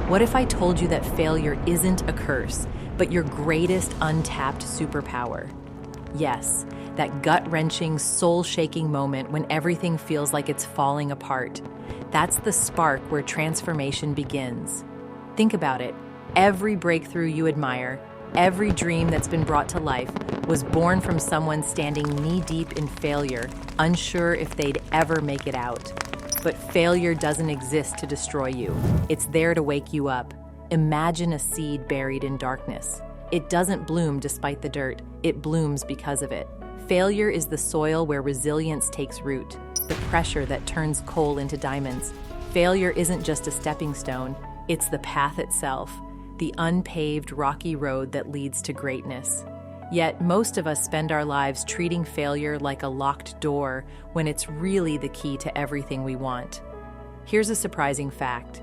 What if I told you that failure isn't a curse, but your greatest untapped superpower? Yes, that gut-wrenching, soul-shaking moment when everything feels like it's falling apart. That's the spark where transformation begins. Think about it. Every breakthrough you admire, every dream that's been brought to life, was born from someone standing knee-deep in failure, unsure if they'd ever make it out. But failure doesn't exist to destroy you. It's there to wake you up. Imagine a seed buried in darkness. It doesn't bloom despite the dirt. It blooms because of it. Failure is the soil where resilience takes root, the pressure that turns coal into diamonds. Failure isn't just a stepping stone. It's the path itself, the unpaved, rocky road that leads to greatness. Yet most of us spend our lives treating failure like a locked door when it's really the key to everything we want. Here's a surprising fact.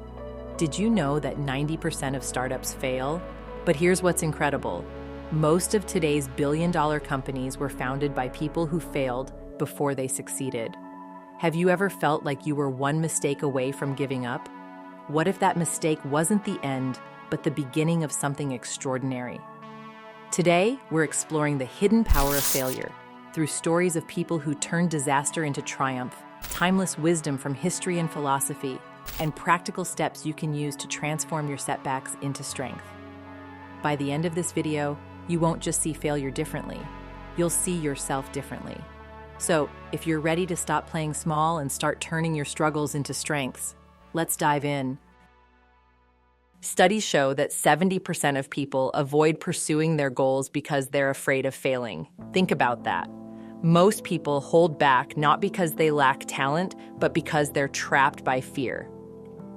Did you know that 90% of startups fail? But here's what's incredible. Most of today's billion-dollar companies were founded by people who failed before they succeeded. Have you ever felt like you were one mistake away from giving up? What if that mistake wasn't the end, but the beginning of something extraordinary? Today, we're exploring the hidden power of failure through stories of people who turned disaster into triumph, timeless wisdom from history and philosophy, and practical steps you can use to transform your setbacks into strength. By the end of this video, you won't just see failure differently, you'll see yourself differently. So, if you're ready to stop playing small and start turning your struggles into strengths, let's dive in. Studies show that 70% of people avoid pursuing their goals because they're afraid of failing. Think about that. Most people hold back not because they lack talent, but because they're trapped by fear.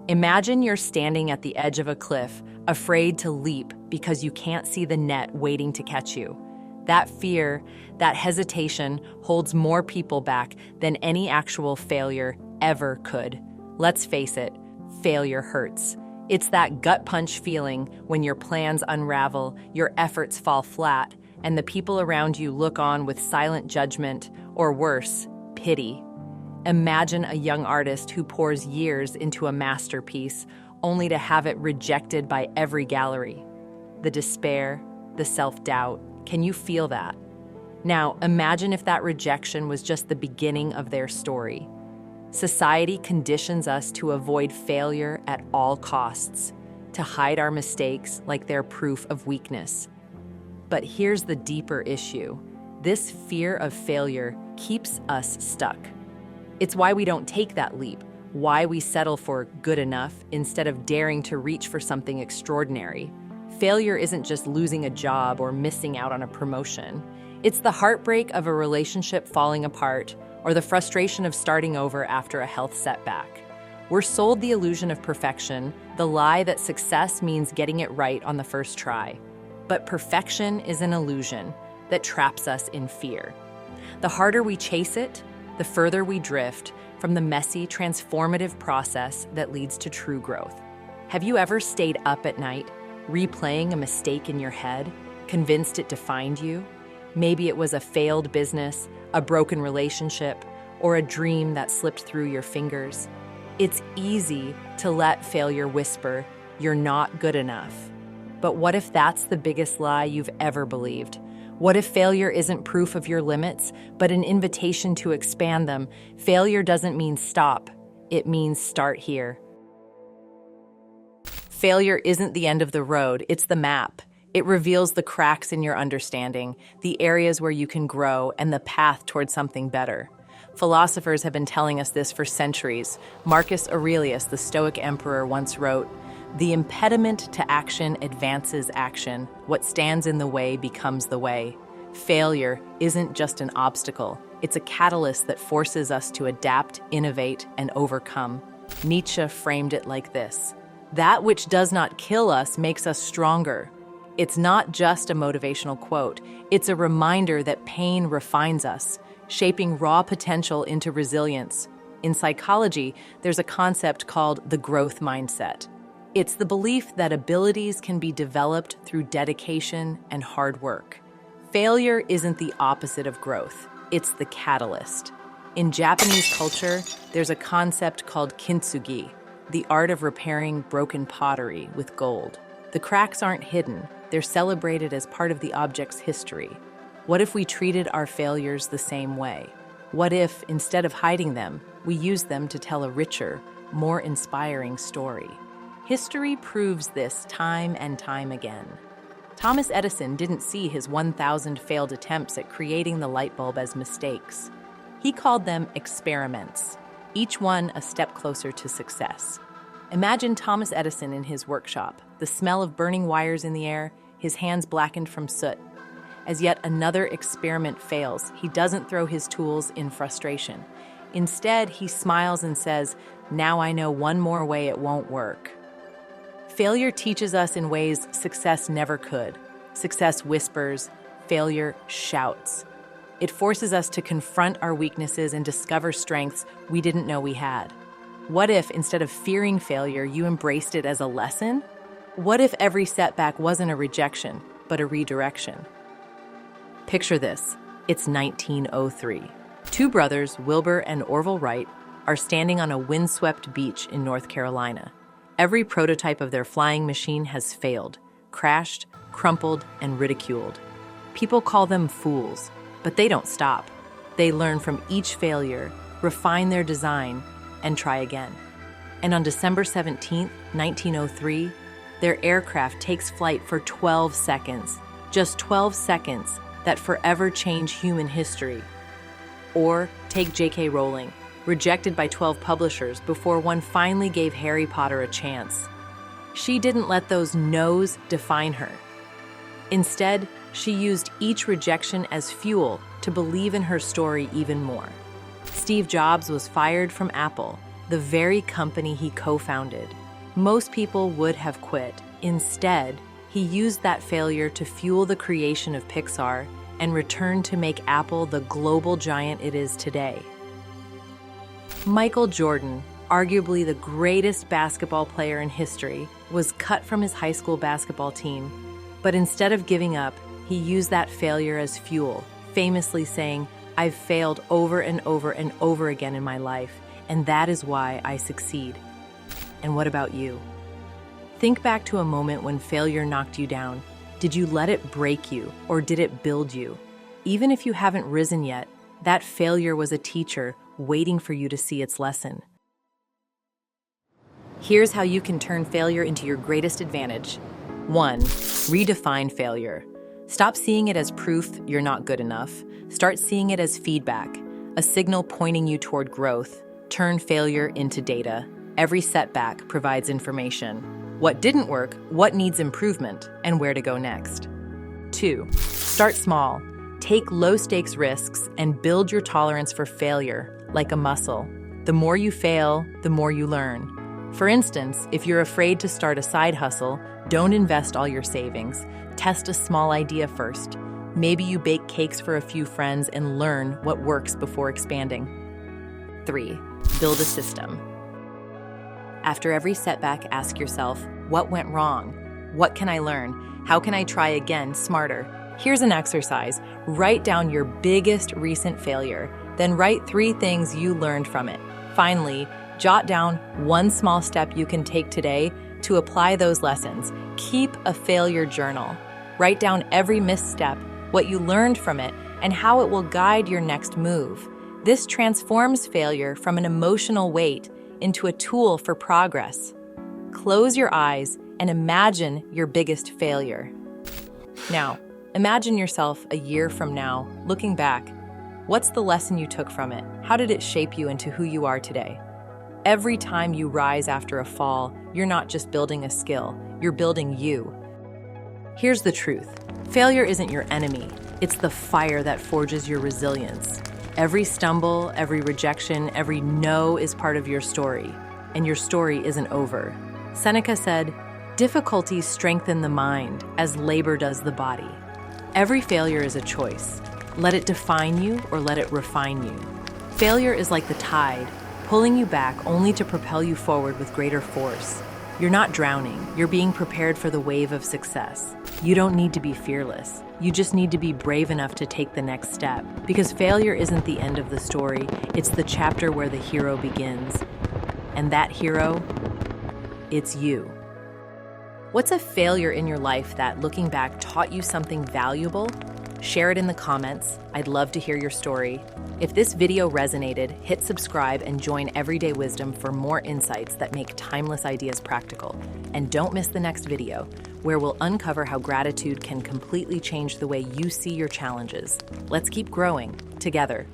Imagine you're standing at the edge of a cliff, afraid to leap because you can't see the net waiting to catch you. That fear, that hesitation, holds more people back than any actual failure ever could. Let's face it, failure hurts. It's that gut punch feeling when your plans unravel, your efforts fall flat, and the people around you look on with silent judgment, or worse, pity. Imagine a young artist who pours years into a masterpiece, only to have it rejected by every gallery. The despair, the self-doubt, can you feel that? Now, imagine if that rejection was just the beginning of their story. Society conditions us to avoid failure at all costs, to hide our mistakes like they're proof of weakness. But here's the deeper issue. This fear of failure keeps us stuck. It's why we don't take that leap, why we settle for good enough instead of daring to reach for something extraordinary. Failure isn't just losing a job or missing out on a promotion. It's the heartbreak of a relationship falling apart, or the frustration of starting over after a health setback. We're sold the illusion of perfection, the lie that success means getting it right on the first try. But perfection is an illusion that traps us in fear. The harder we chase it, the further we drift from the messy, transformative process that leads to true growth. Have you ever stayed up at night, replaying a mistake in your head, convinced it defined you? Maybe it was a failed business, a broken relationship, or a dream that slipped through your fingers. It's easy to let failure whisper, "You're not good enough." But what if that's the biggest lie you've ever believed? What if failure isn't proof of your limits, but an invitation to expand them? Failure doesn't mean stop, it means start here. Failure isn't the end of the road, it's the map. It reveals the cracks in your understanding, the areas where you can grow, and the path towards something better. Philosophers have been telling us this for centuries. Marcus Aurelius, the Stoic emperor, once wrote, "The impediment to action advances action. What stands in the way becomes the way." Failure isn't just an obstacle. It's a catalyst that forces us to adapt, innovate, and overcome. Nietzsche framed it like this: "That which does not kill us makes us stronger." It's not just a motivational quote. It's a reminder that pain refines us, shaping raw potential into resilience. In psychology, there's a concept called the growth mindset. It's the belief that abilities can be developed through dedication and hard work. Failure isn't the opposite of growth, it's the catalyst. In Japanese culture, there's a concept called kintsugi, the art of repairing broken pottery with gold. The cracks aren't hidden, they're celebrated as part of the object's history. What if we treated our failures the same way? What if, instead of hiding them, we used them to tell a richer, more inspiring story? History proves this time and time again. Thomas Edison didn't see his 1,000 failed attempts at creating the light bulb as mistakes. He called them experiments, each one a step closer to success. Imagine Thomas Edison in his workshop, the smell of burning wires in the air, his hands blackened from soot. As yet another experiment fails, he doesn't throw his tools in frustration. Instead, he smiles and says, "Now I know one more way it won't work." Failure teaches us in ways success never could. Success whispers, failure shouts. It forces us to confront our weaknesses and discover strengths we didn't know we had. What if, instead of fearing failure, you embraced it as a lesson? What if every setback wasn't a rejection, but a redirection? Picture this. It's 1903. Two brothers, Wilbur and Orville Wright, are standing on a windswept beach in North Carolina. Every prototype of their flying machine has failed, crashed, crumpled, and ridiculed. People call them fools, but they don't stop. They learn from each failure, refine their design, and try again. And on December 17, 1903, their aircraft takes flight for 12 seconds. Just 12 seconds that forever change human history. Or take J.K. Rowling, rejected by 12 publishers before one finally gave Harry Potter a chance. She didn't let those no's define her. Instead, she used each rejection as fuel to believe in her story even more. Steve Jobs was fired from Apple, the very company he co-founded. Most people would have quit. Instead, he used that failure to fuel the creation of Pixar and returned to make Apple the global giant it is today. Michael Jordan, arguably the greatest basketball player in history, was cut from his high school basketball team. But instead of giving up, he used that failure as fuel, famously saying, "I've failed over and over and over again in my life, and that is why I succeed." And what about you? Think back to a moment when failure knocked you down. Did you let it break you, or did it build you? Even if you haven't risen yet, that failure was a teacher waiting for you to see its lesson. Here's how you can turn failure into your greatest advantage. 1. Redefine failure. Stop seeing it as proof you're not good enough. Start seeing it as feedback, a signal pointing you toward growth. Turn failure into data. Every setback provides information. What didn't work, what needs improvement, and where to go next. 2. Start small. Take low-stakes risks and build your tolerance for failure like a muscle. The more you fail, the more you learn. For instance, if you're afraid to start a side hustle, don't invest all your savings. Test a small idea first. Maybe you bake cakes for a few friends and learn what works before expanding. 3. Build a system. After every setback, ask yourself, what went wrong? What can I learn? How can I try again smarter? Here's an exercise. Write down your biggest recent failure, then write 3 things you learned from it. Finally, jot down one small step you can take today to apply those lessons. Keep a failure journal. Write down every misstep, what you learned from it, and how it will guide your next move. This transforms failure from an emotional weight into a tool for progress. Close your eyes and imagine your biggest failure. Now, imagine yourself a year from now, looking back. What's the lesson you took from it? How did it shape you into who you are today? Every time you rise after a fall, you're not just building a skill, you're building you. Here's the truth. Failure isn't your enemy. It's the fire that forges your resilience. Every stumble, every rejection, every no is part of your story, and your story isn't over. Seneca said, "Difficulties strengthen the mind as labor does the body." Every failure is a choice. Let it define you or let it refine you. Failure is like the tide, pulling you back only to propel you forward with greater force. You're not drowning, you're being prepared for the wave of success. You don't need to be fearless. You just need to be brave enough to take the next step. Because failure isn't the end of the story, it's the chapter where the hero begins. And that hero It's you. What's a failure in your life that, looking back, taught you something valuable? Share it in the comments. I'd love to hear your story. If this video resonated, hit subscribe and join Everyday Wisdom for more insights that make timeless ideas practical. And don't miss the next video, where we'll uncover how gratitude can completely change the way you see your challenges. Let's keep growing together.